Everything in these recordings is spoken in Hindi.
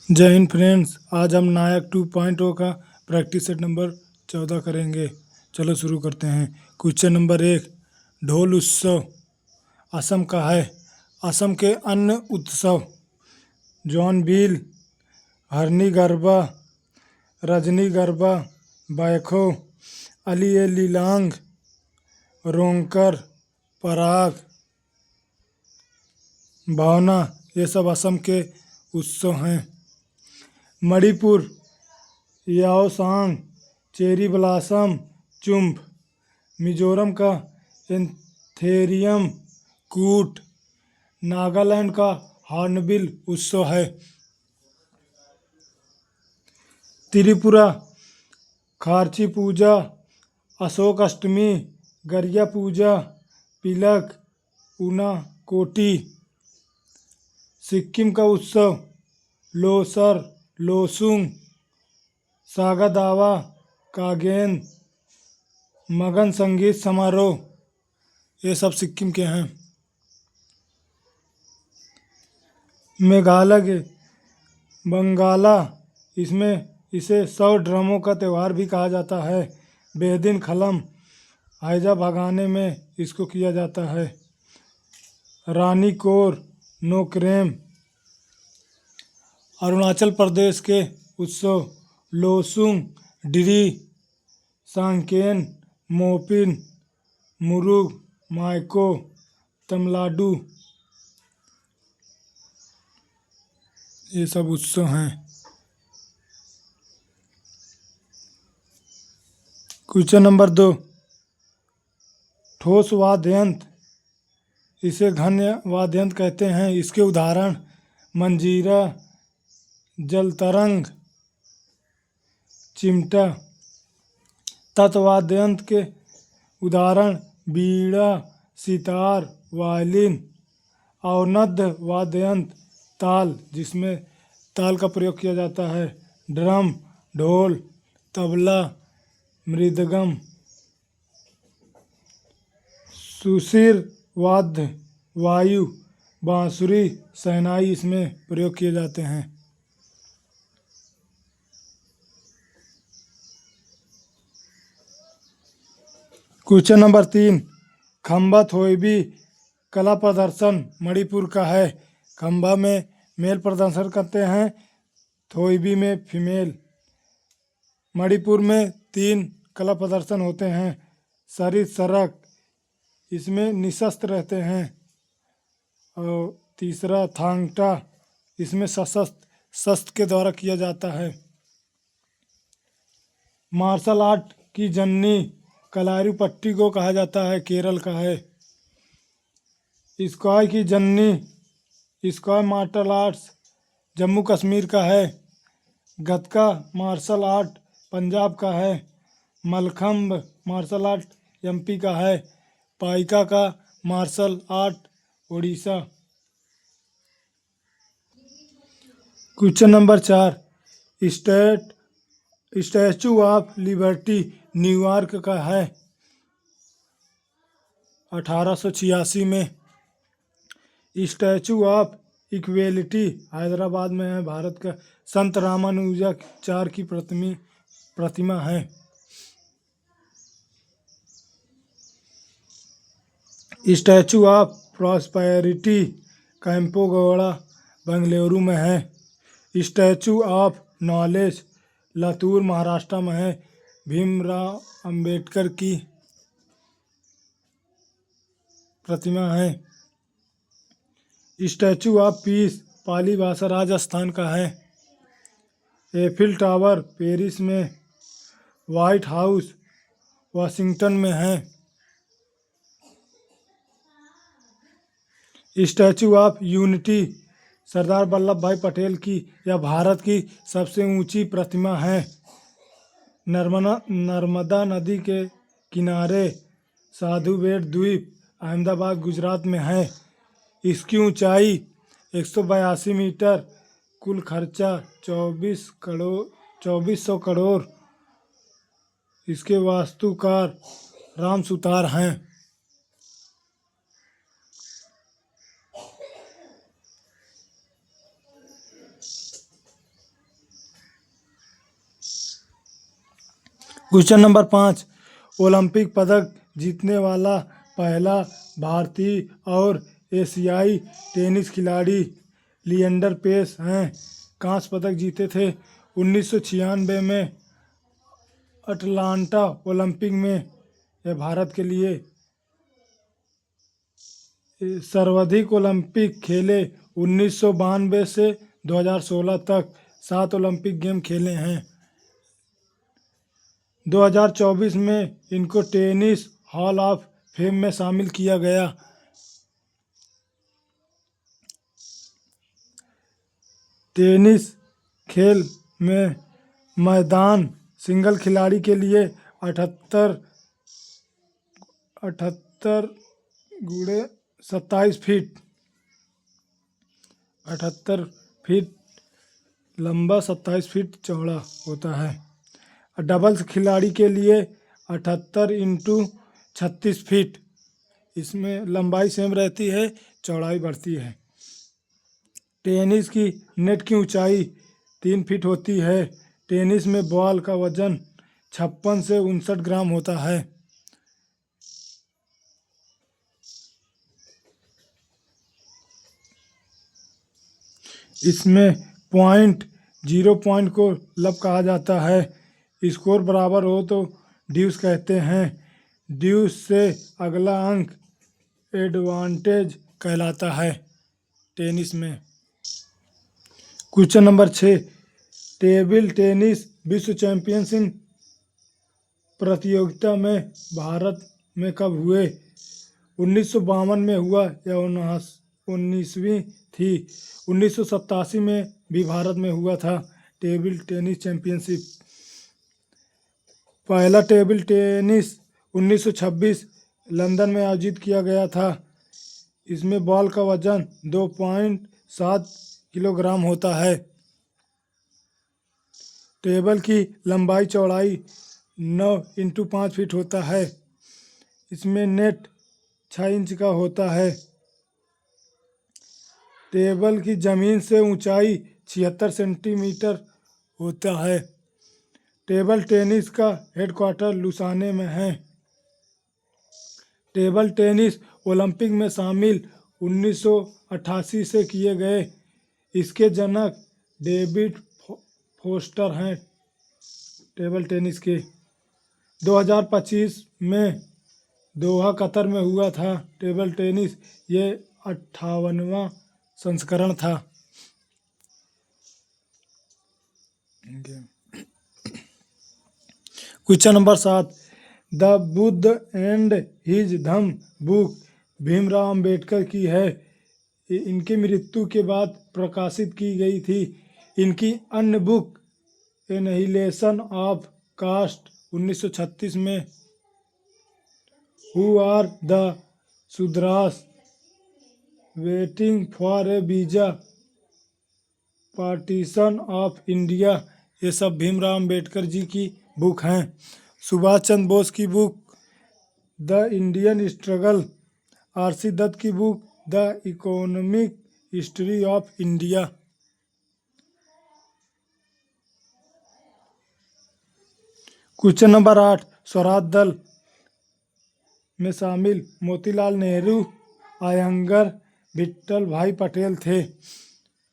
जय हिंद फ्रेंड्स। आज हम नायक 2.0 का प्रैक्टिस सेट नंबर 14 करेंगे। चलो शुरू करते हैं। क्वेश्चन नंबर 1, ढोल उत्सव असम का है। असम के अन्य उत्सव जॉनबिल, हरनी गरबा, रजनी गरबा, बैखो, अली ए लिलांग, रोंगकर, पराग, भावना, ये सब असम के उत्सव हैं। Manipur Yaoshang, cherry blossom, Chumbh. मिजोरम का एंथेरियम कूट। नागालैंड का हॉर्नबिल उत्सव है। त्रिपुरा खारची पूजा, अशोक अष्टमी, गरिया पूजा, पिलक, उनाकोटी। सिक्किम का उत्सव लोसर, लोसुंग, सागा दावा, कागेन, मगन संगीत समारोह, ये सब सिक्किम के हैं। मेघालय के बंगाला, इसे 100 ड्रमों का त्यौहार भी कहा जाता है। बेदिन खलम, हैजा भगाने में इसको किया जाता है। रानी कोर, नोक्रेम। अरुणाचल प्रदेश के उत्सव लोसुंग, डिरी, सांकेन, मोपिन, मुरुग, माइको, तमलाडू, ये सब उत्सव हैं। क्वेश्चन नंबर 2, ठोस वाद्य यंत्र, इसे घन्य वाद्य यंत्र कहते हैं। इसके उदाहरण मंजीरा, जलतरंग, चिमटा। तत्वाद्य यंत्र के उदाहरण बीड़ा, सितार, वायलिन। अवनद्य वाद्य यंत्र ताल, जिसमें ताल का प्रयोग किया जाता है। ड्रम, ढोल, तबला, मृदगम। सुशिर वाद्य वायु, बांसुरी, शहनाई इसमें प्रयोग किए जाते हैं। क्वेश्चन नंबर 3, खम्बा थोईबी कला प्रदर्शन मणिपुर का है। खम्बा में मेल प्रदर्शन करते हैं, थोईबी में फीमेल। मणिपुर में 3 कला प्रदर्शन होते हैं। सरित सरक, इसमें निशस्त्र रहते हैं। और तीसरा थांगटा, इसमें सशस्त्र शस्त्र के द्वारा किया जाता है। मार्शल आर्ट की जननी कलारीपट्टी को कहा जाता है, केरल का है। स्क्वाय की जननी स्क्वाय मार्शल आर्ट्स जम्मू कश्मीर का है। गतका मार्शल आर्ट पंजाब का है। मलखम्ब मार्शल आर्ट एमपी का है। पाइका का martial art Orissa. Question number 4, Statue of Liberty न्यूयॉर्क का है 1886 में। स्टैचू ऑफ इक्वेलिटी हैदराबाद में है, भारत का। संत रामानुजाचार्य की प्रतिमा है। स्टैचू ऑफ प्रॉस्पेरिटी कैंपोगोड़ा बेंगलुरु में है। Statue of knowledge Latur Maharashtra में है, भीमराव अंबेडकर की प्रतिमा है। स्टैचू ऑफ पीस पाली भाषा राजस्थान का है। एफिल टावर पेरिस में। व्हाइट हाउस वाशिंगटन में है। Statue of unity Sardar Vallabh भाई पटेल की यह भारत की सबसे ऊंची प्रतिमा है। नर्मदा नदी के किनारे साधु बेट द्वीप अहमदाबाद गुजरात में है। इसकी ऊंचाई 182 मीटर। कुल खर्चा 2400 करोड़। इसके वास्तुकार राम सुतार हैं। क्वेश्चन नंबर 5, ओलंपिक पदक जीतने वाला पहला भारतीय और एशियाई टेनिस खिलाड़ी लिएंडर पेस हैं। कांस्य पदक जीते थे 1996 में अटलांटा ओलंपिक में। यह भारत के लिए सर्वाधिक ओलंपिक खेले 1992 से 2016 तक 7 ओलंपिक गेम खेले हैं। 2024 में इनको टेनिस हॉल ऑफ फेम में शामिल किया गया। टेनिस खेल में मैदान सिंगल खिलाड़ी के लिए 78 गुणे 27 फीट 78 फीट लंबा 27 फीट चौड़ा होता है। डबल्स खिलाड़ी के लिए 78 इंटू 36 फीट, इसमें लंबाई सेम रहती है, चौड़ाई बढ़ती है। टेनिस की नेट की ऊंचाई 3 फीट होती है। टेनिस में बॉल का वजन 56 से 59 ग्राम होता है। इसमें पॉइंट 0 पॉइंट को लब कहा जाता है। स्कोर बराबर हो तो ड्यूस कहते हैं। ड्यूस से अगला अंक एडवांटेज कहलाता है टेनिस में। क्वेश्चन नंबर 6, टेबल टेनिस विश्व चैंपियनशिप प्रतियोगिता में भारत में कब हुए? 1952 में हुआ या 19वीं थी? 1987 में भी भारत में हुआ था टेबल टेनिस चैंपियनशिप। पहला टेबल टेनिस 1926 लंदन में आयोजित किया गया था। इसमें बॉल का वजन 2.7 किलोग्राम होता है। टेबल की लंबाई चौड़ाई 9 इंटू 5 फीट होता है। इसमें नेट 6 इंच का होता है। टेबल की जमीन से ऊंचाई 76 सेंटीमीटर होता है। टेबल टेनिस का हेडक्वार्टर लुसाने में है। टेबल टेनिस ओलंपिक में शामिल 1988 से किए गए। इसके जनक डेविड फोस्टर हैं टेबल टेनिस के। 2025 में दोहा कतर में हुआ था टेबल टेनिस। ये 58वां संस्करण था। Question number 7, the Buddha and his Dhamma book Bhimrao Ambedkar की है। इनकी मृत्यु के बाद प्रकाशित की गई थी। इनकी अन्य बुक एनहिलेशन ऑफ कास्ट 1936 में, who are the Shudras, waiting for a visa, partition of India, ये सब भीमराव अंबेडकर जी की बुक हैं। सुभाष चंद्र बोस की book the Indian struggle, R C. Dutt की book the economic history of India. Question number 8, Swaraj Dal में शामिल मोतीलाल नेहरू, अयंगर, विट्ठल भाई पटेल थे।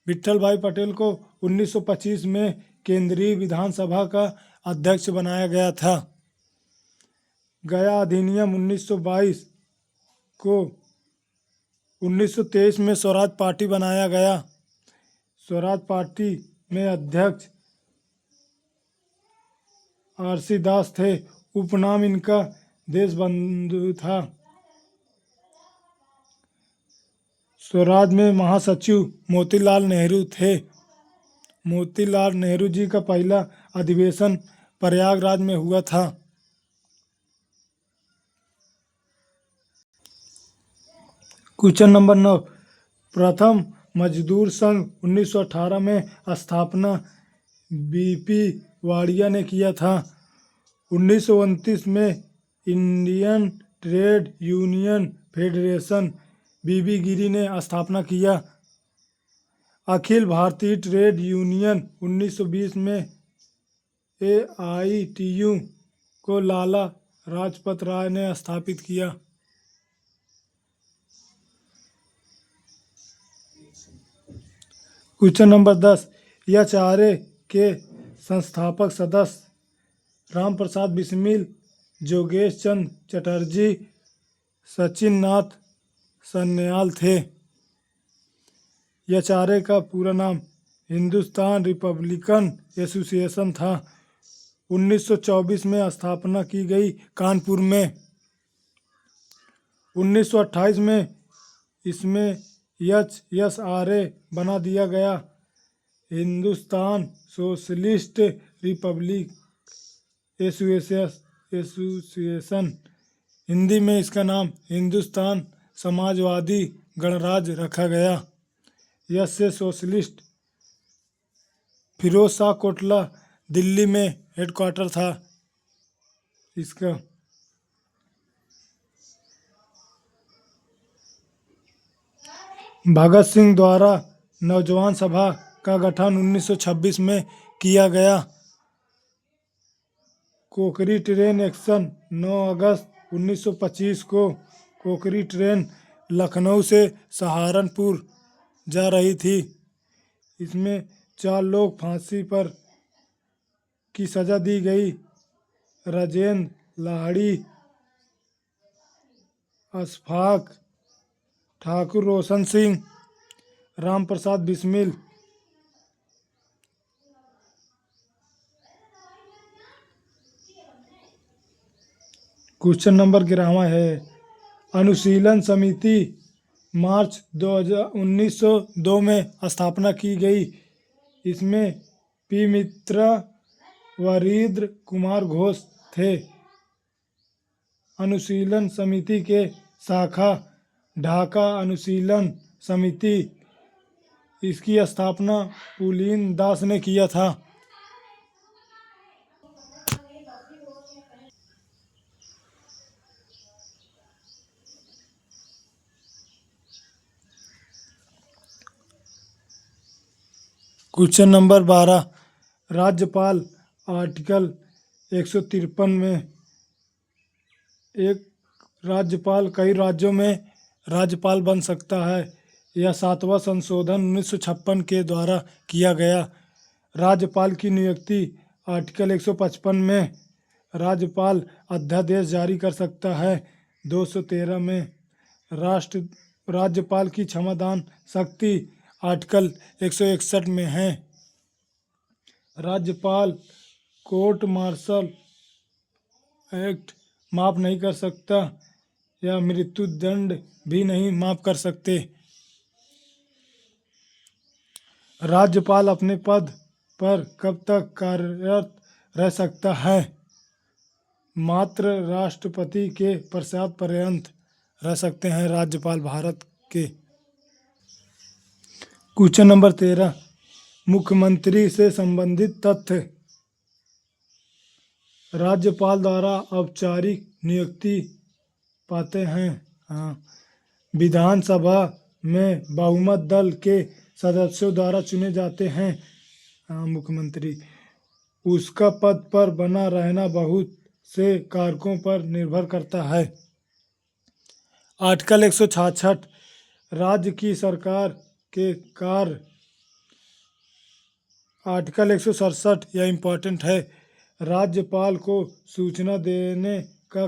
विट्ठल भाई पटेल को 1925 में केंद्रीय विधानसभा का अध्यक्ष बनाया गया था। गया अधिनियम 1922 को 1923 में स्वराज पार्टी बनाया गया। स्वराज पार्टी में अध्यक्ष आर.सी. दास थे। उपनाम इनका देशबंधु था। स्वराज में महासचिव मोतीलाल नेहरू थे। मोतीलाल नेहरू जी का पहला अधिवेशन प्रयागराज में हुआ था। क्वेश्चन नंबर 9, प्रथम मजदूर संघ 1918 में स्थापना बीपी वाड़िया ने किया था। 1929 में इंडियन ट्रेड यूनियन फेडरेशन बीबी गिरी ने स्थापना किया। अखिल भारतीय ट्रेड यूनियन 1920 में AITU को लाला लाजपत राय ने स्थापित किया? क्वेश्चन नंबर 10, एचआरए के संस्थापक सदस्य राम प्रसाद बिस्मिल, जोगेश चंद चटर्जी, सचिन नाथ सन्याल थे। एचआरए का पूरा नाम हिंदुस्तान रिपब्लिकन एसोसिएशन था। 1924 में स्थापना की गई कानपुर में। 1928 में इसमें एचएसआरए बना दिया गया, Hindustan socialist Republic association. Hindi में इसका नाम हिंदुस्तान समाजवादी गणराज्य रखा गया। यह से सोशलिस्ट फिरोज शाह कोटला दिल्ली में हेडक्वार्टर था इसका। भगत सिंह द्वारा नौजवान सभा का गठन 1926 में किया गया। कोकरी ट्रेन एक्शन 9 अगस्त 1925 को कोकरी ट्रेन लखनऊ से सहारनपुर जा रही थी। इसमें 4 लोग फांसी पर की सजा दी गई। राजेंद्र लाहिड़ी, अशफाक ठाकुर, रोशन सिंह, राम प्रसाद बिस्मिल। क्वेश्चन नंबर 11 है, अनुशीलन समिति मार्च 1902 में स्थापना की गई। इसमें पी मित्रा, वरींद्र कुमार घोष थे। अनुशीलन समिति के शाखा ढाका अनुशीलन समिति, इसकी स्थापना पुलीन दास ने किया था। क्वेश्चन नंबर 12, राज्यपाल आर्टिकल 153 में एक राज्यपाल कई राज्यों में राज्यपाल बन सकता है। यह 7वां संशोधन 1956 के द्वारा किया गया। राज्यपाल की नियुक्ति आर्टिकल 155 में राज्यपाल अध्यादेश जारी कर सकता है। 213 में राज्यपाल की क्षमादान शक्ति आर्टिकल 161 में है। राज्यपाल कोर्ट मार्शल एक्ट माफ नहीं कर सकता या मृत्यु दंड भी नहीं माफ कर सकते। राज्यपाल अपने पद पर कब तक कार्यरत रह सकता है? मात्र राष्ट्रपति के पश्चात पर्यंत रह सकते हैं राज्यपाल भारत के। क्वेश्चन नंबर 13, मुख्यमंत्री से संबंधित तथ्य। राज्यपाल द्वारा औपचारिक नियुक्ति पाते हैं। हाँ, विधानसभा में बहुमत दल के सदस्यों द्वारा चुने जाते हैं। हाँ, मुख्यमंत्री। उसका पद पर बना रहना बहुत से कारकों पर निर्भर करता है। आर्टिकल 166, राज्य की सरकार के कार्य। आर्टिकल 167, यह इम्पोर्टेंट है, राज्यपाल को सूचना देने का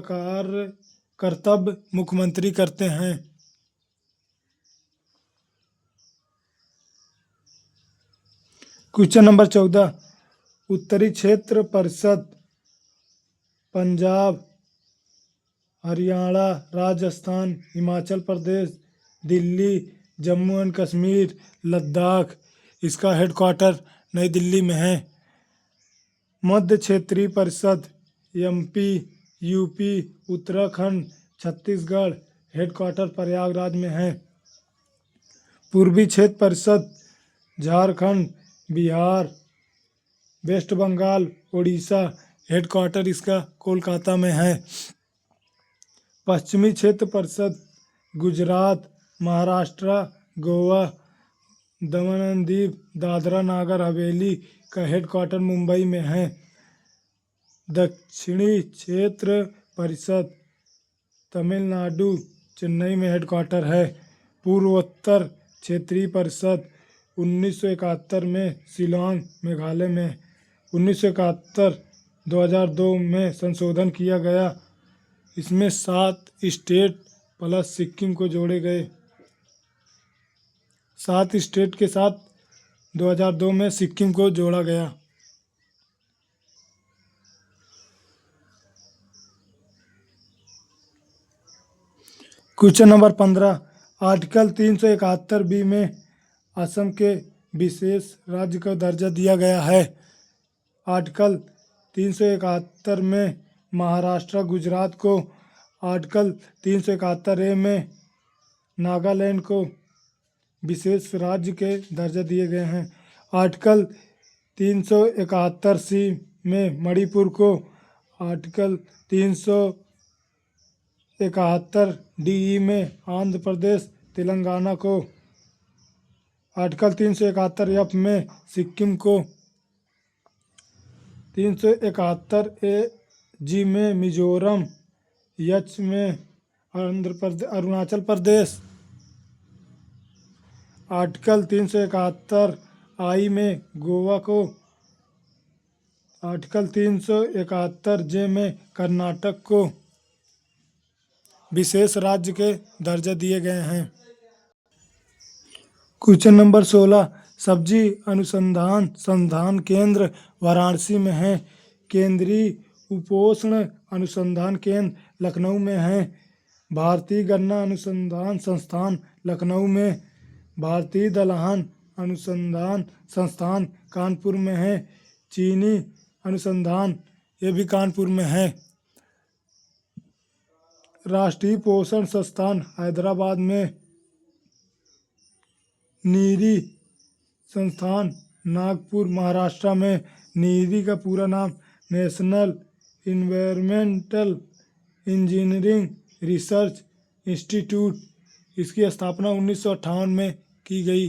कर्तव्य मुख्यमंत्री करते हैं। क्वेश्चन नंबर 14, उत्तरी क्षेत्र परिषद पंजाब, हरियाणा, राजस्थान, हिमाचल प्रदेश, दिल्ली, जम्मू एंड कश्मीर, लद्दाख, इसका हेडक्वार्टर नई दिल्ली में है। मध्य क्षेत्रीय परिषद MP, UP, Uttarakhand, Chhattisgarh, headquarter Prayagraj में है। पूर्वी क्षेत्र परिषद झारखंड, बिहार, वेस्ट बंगाल, उड़ीसा, हेडक्वार्टर इसका कोलकाता में है। पश्चिमी क्षेत्र परिषद गुजरात, महाराष्ट्र, गोवा, दमन एंड दीव, दादरा नागर हवेली का हेडक्वार्टर मुंबई में है। दक्षिणी क्षेत्र परिषद तमिलनाडु चेन्नई में हेडक्वार्टर है। पूर्वोत्तर क्षेत्रीय परिषद 1971 में शिलांग मेघालय में। 1971 2002 में संशोधन किया गया। इसमें 7 स्टेट प्लस सिक्किम को जोड़े गए। 7 स्टेट के साथ 2002 में सिक्किम को जोड़ा गया। क्वेश्चन नंबर 15, आर्टिकल 371 में असम के विशेष राज्य को दर्जा दिया गया है। आर्टिकल 371 में महाराष्ट्र गुजरात को, आर्टिकल 371 में नागालैंड को विशेष राज्य के दर्जा दिए गए हैं। आर्टिकल 371 में मणिपुर को, आर्टिकल 371 में आंध्र प्रदेश तेलंगाना को, आर्टिकल 371 में सिक्किम को, 371 में मिजोरम, एच में अरुणाचल प्रदेश, आर्टिकल 371 में गोवा को, आर्टिकल 371 में कर्नाटक को विशेष राज्य के दर्जा दिए गए हैं। क्वेश्चन नंबर 16, सब्जी अनुसंधान संस्थान केंद्र वाराणसी में है। केंद्रीय उपोष्ण अनुसंधान केंद्र लखनऊ में है। भारतीय गन्ना अनुसंधान संस्थान लखनऊ में। भारतीय दलहन अनुसंधान संस्थान कानपुर में है। चीनी अनुसंधान ये भी कानपुर में है। राष्ट्रीय पोषण संस्थान हैदराबाद में। नीरी संस्थान नागपुर महाराष्ट्र में। नीरी का पूरा नाम national environmental engineering research institute, इसकी स्थापना 1958 में की गई।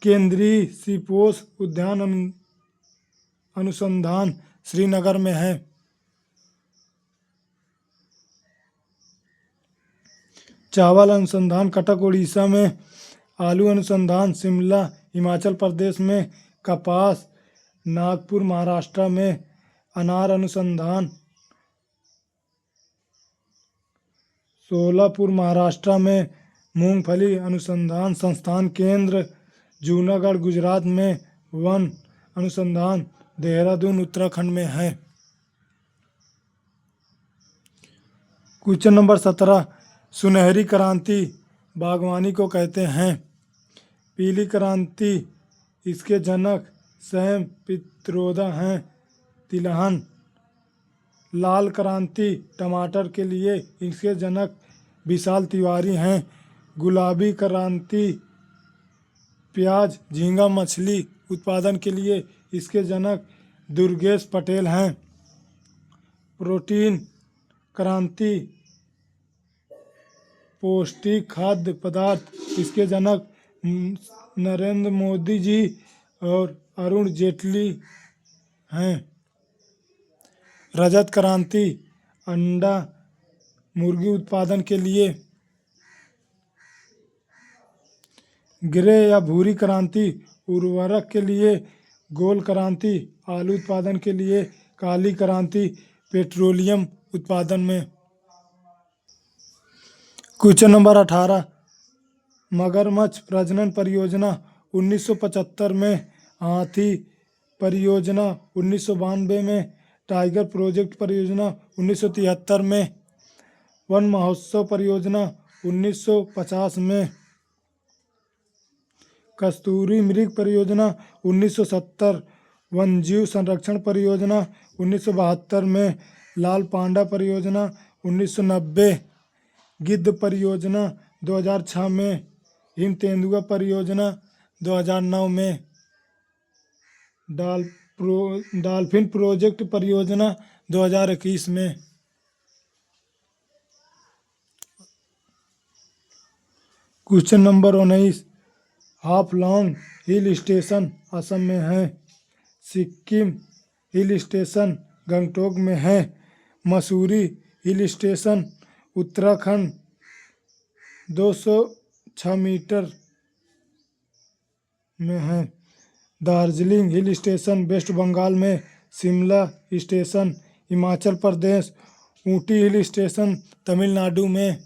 केंद्रीय सीपोष उद्यान अनुसंधान श्रीनगर में है। चावल अनुसंधान कटक उड़ीसा में। आलू अनुसंधान शिमला हिमाचल प्रदेश में। कपास नागपुर महाराष्ट्र में। अनार अनुसंधान सोलापुर महाराष्ट्र में। मूंगफली अनुसंधान संस्थान केंद्र जूनागढ़ गुजरात में। वन अनुसंधान देहरादून उत्तराखंड में है। क्वेश्चन नंबर 17, सुनहरी क्रांति बागवानी को कहते हैं। पीली क्रांति इसके जनक सैम पित्रोदा हैं। तिलहन। लाल क्रांति टमाटर के लिए इसके जनक विशाल तिवारी हैं। गुलाबी क्रांति प्याज झींगा मछली उत्पादन के लिए इसके जनक दुर्गेश पटेल हैं। प्रोटीन क्रांति पौष्टिक खाद्य पदार्थ इसके जनक नरेंद्र मोदी जी और अरुण जेटली हैं। रजत क्रांति अंडा मुर्गी उत्पादन के लिए। ग्रे या भूरी क्रांति उर्वरक के लिए। गोल क्रांति आलू उत्पादन के लिए। काली क्रांति पेट्रोलियम उत्पादन में। क्वेश्चन नंबर 18, मगरमच्छ प्रजनन परियोजना 1975 में। हाथी परियोजना 1992 में। टाइगर प्रोजेक्ट परियोजना 1973 में। वन महोत्सव परियोजना 1950 में। कस्तूरी मृग परियोजना 1970। वन्यजीव संरक्षण परियोजना 1972 में। लाल पांडा परियोजना 1990। गिद्ध परियोजना 2006 में। हिम तेंदुआ परियोजना 2009 में। डॉल्फिन प्रोजेक्ट परियोजना 2021 में। Question number 19, Haflong hill station Assam में है। सिक्किम हिल स्टेशन गंगटोक में है। Mussoorie hill station Uttarakhand 206 metre में है। Darjeeling hill station West Bengal में। Shimla station Himachal Pradesh. Ooty hill station Tamil Nadu में।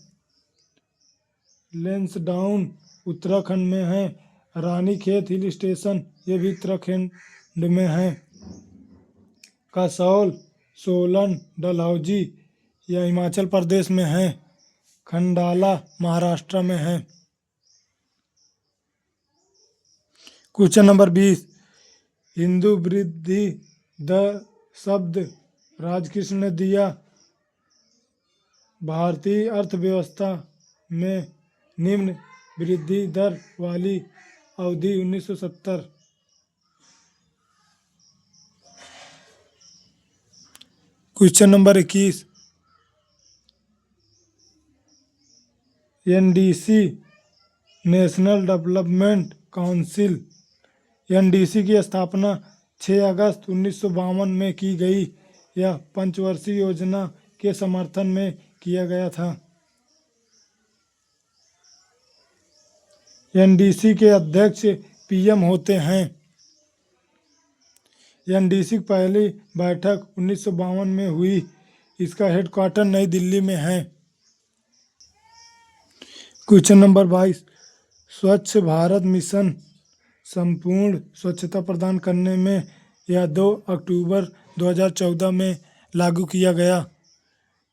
लेंसडाउन उत्तराखंड में है। रानीखेत हिल स्टेशन ये भी उत्तराखंड में है। कसौल सोलन डलहौजी यह हिमाचल प्रदेश में है। खंडाला महाराष्ट्र में है। क्वेश्चन नंबर 20 हिंदू वृद्धि दर शब्द राजकृष्ण ने दिया। भारतीय अर्थव्यवस्था में निम्न वृद्धि दर वाली अवधि 1970। Question number 21 NDC national development council NDC की स्थापना 6 अगस्त 1952 में की गई। यह पंचवर्षीय योजना के समर्थन में किया गया था। एनडीसी के अध्यक्ष पीएम होते हैं। एनडीसी की पहली बैठक 1952 में हुई। इसका हेडक्वार्टर नई दिल्ली में है। क्वेश्चन नंबर 22 स्वच्छ भारत मिशन संपूर्ण स्वच्छता प्रदान करने में यह 2 अक्टूबर 2014 में लागू किया गया।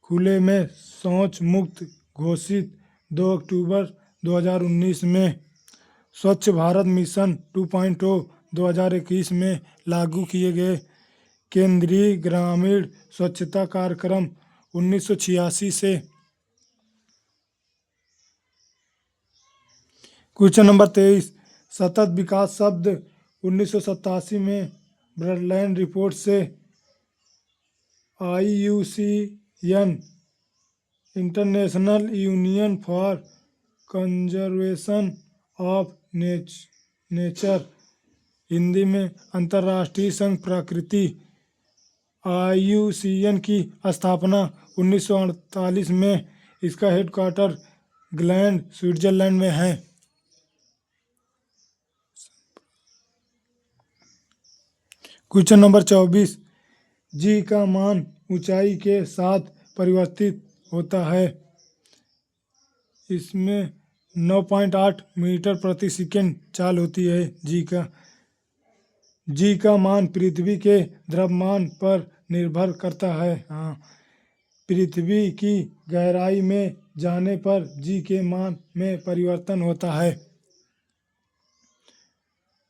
खुले में शौच मुक्त घोषित 2 अक्टूबर 2019 में। स्वच्छ भारत मिशन 2.0 2021 में लागू किए गए। केंद्रीय ग्रामीण स्वच्छता कार्यक्रम 1986 से। क्वेश्चन नंबर 23 सतत विकास शब्द 1987 में ब्रडलैंड रिपोर्ट से IUCN international union for conservation of nature Hindi में अंतर्राष्ट्रीय संघ प्रकृति IUCN की स्थापना 1948 में। इसका हेडक्वार्टर ग्लैंड स्विट्जरलैंड में है। क्वेश्चन नंबर 24 जी का मान ऊंचाई के साथ परिवर्तित होता है। इसमें 9.8 मीटर प्रति सेकंड चाल होती है। जी का मान पृथ्वी के द्रव्यमान पर निर्भर करता है। पृथ्वी की गहराई में जाने पर जी के मान में परिवर्तन होता है।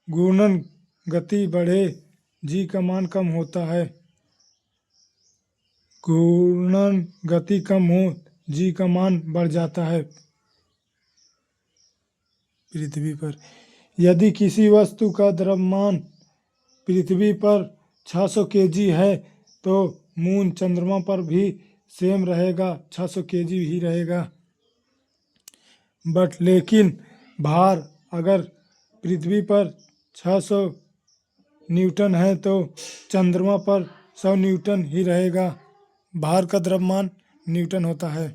घूर्णन गति बढ़े जी का मान कम होता है। घूर्णन गति कम हो जी का मान बढ़ जाता है। पृथ्वी पर यदि किसी वस्तु का द्रव्यमान पृथ्वी पर 600 केजी है तो मून चंद्रमा पर भी सेम रहेगा, 600 केजी ही रहेगा। लेकिन भार अगर पृथ्वी पर 600 न्यूटन है तो चंद्रमा पर 100 न्यूटन ही रहेगा। भार का द्रव्यमान न्यूटन होता है।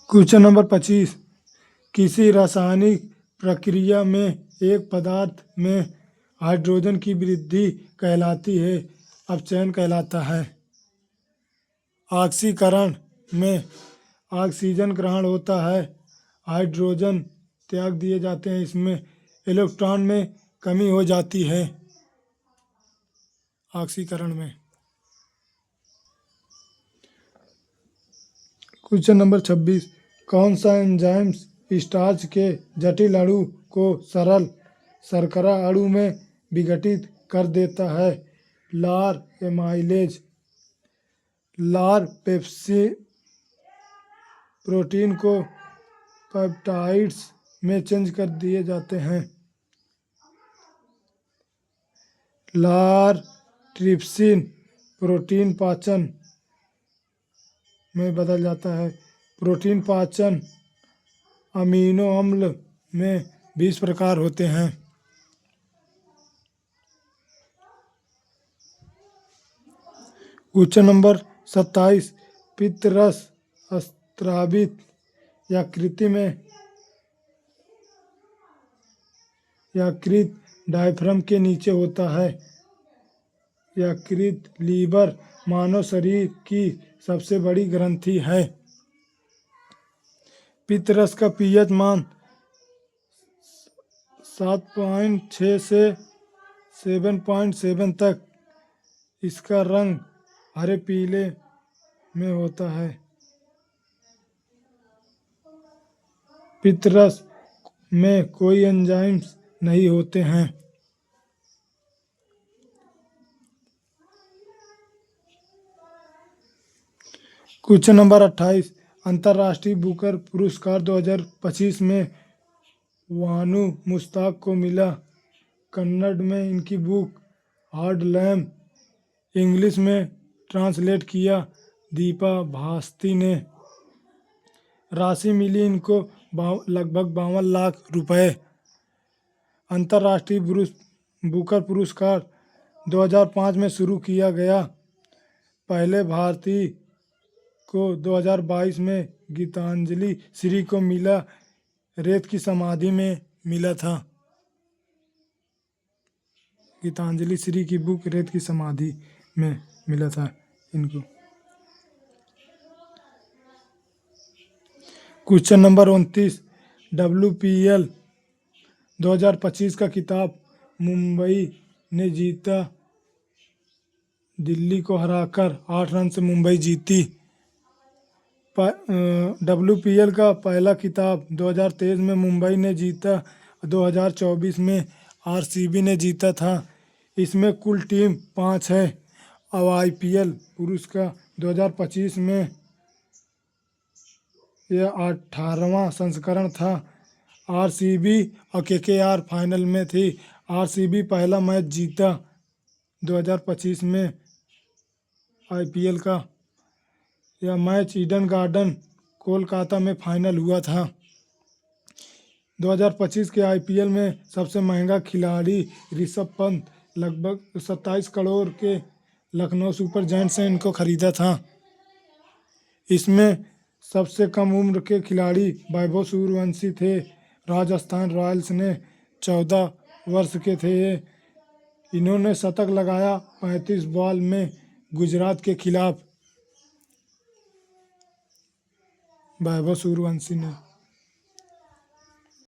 क्वेश्चन नंबर 25 किसी रासायनिक प्रक्रिया में एक पदार्थ में हाइड्रोजन की वृद्धि कहलाती है, अपचयन कहलाता है। ऑक्सीकरण में ऑक्सीजन ग्रहण होता है, हाइड्रोजन त्याग दिए जाते हैं। इसमें इलेक्ट्रॉन में कमी हो जाती है ऑक्सीकरण में। क्वेश्चन नंबर 26 कौन सा एंजाइम स्टार्च के जटिल अणु को सरल शर्करा अणु में विघटित कर देता है? लार एमाइलेज। लार पेप्सी प्रोटीन को पेप्टाइड्स में चेंज कर दिए जाते हैं। लार ट्रिप्सिन प्रोटीन पाचन में बदल जाता है। प्रोटीन पाचन अमीनो अम्ल में 20 प्रकार होते हैं। क्वेश्चन नंबर 27, पित्तरस स्रावित यकृत डायफ्राम के नीचे होता है। यकृत लीवर मानव शरीर की सबसे बड़ी ग्रंथि है। पित्तरस का पीएच मान 7.6 से 7.7 तक। इसका रंग हरे पीले में होता है। पित्तरस में कोई एंजाइम्स नहीं होते हैं। क्वेश्चन नंबर 28, अंतर्राष्ट्रीय बुकर पुरस्कार 2025 में वानू मुश्ताक को मिला। कन्नड़ में इनकी बुक हार्ड लैम्प, इंग्लिश में ट्रांसलेट किया दीपा भास्ती ने। राशि मिली इनको लगभग 52 लाख रुपए। अंतर्राष्ट्रीय बुकर पुरस्कार 2005 में शुरू किया गया। पहले भारतीय को 2022 में गीतांजलि श्री को मिला, रेत की समाधि में मिला था। गीतांजलि श्री की बुक रेत की समाधि में मिला था इनको। क्वेश्चन नंबर 29, WPL 2025 का खिताब मुंबई ने जीता। दिल्ली को हराकर 8 रन से मुंबई जीती। WPL का पहला खिताब 2023 में मुंबई ने जीता, 2024 में RCB ने जीता था। इसमें कुल टीम 5 है। अब IPL पुरुष का 2025 में यह 18वां संस्करण था। RCB और KKR फाइनल में थी। RCB पहला मैच जीता 2025 में IPL का। यह मैच ईडन गार्डन कोलकाता में फाइनल हुआ था। 2025 के IPL में सबसे महंगा खिलाड़ी ऋषभ पंत, लगभग 27 करोड़ के लखनऊ सुपर जायंट्स ने इनको खरीदा था। इसमें सबसे कम उम्र के खिलाड़ी वैभव सूर्यवंशी थे। राजस्थान रॉयल्स ने 14 वर्ष के थे। इन्होंने शतक लगाया 35 बॉल में गुजरात के खिलाफ। वैभव सूर्यवंशी ने